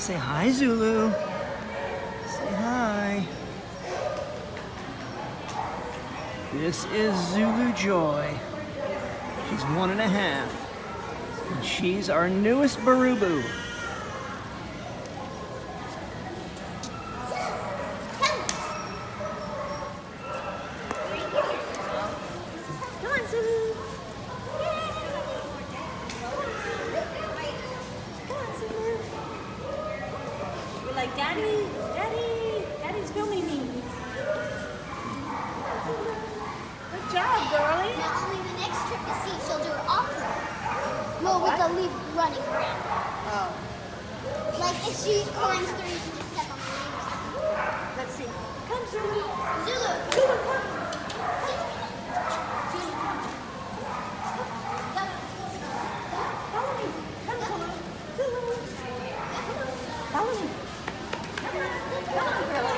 Say hi, Zulu. Say hi. This is Zulu Joy. She's 1.5. And she's our newest Barubu. Come on, Zulu. Come on, Zulu. You're like, Daddy, Daddy, Daddy's filming me. Good job, girlie. Now only the next trip to see she'll do it off-road. Well, with the leaf running around. Oh, Like if she climbs through, you can just step on the leaves. let's see. Come, Zulu. Zulu. Zulu, come. Follow me. Come, Zulu. Zulu. Come on. Follow me. Come on, girlie.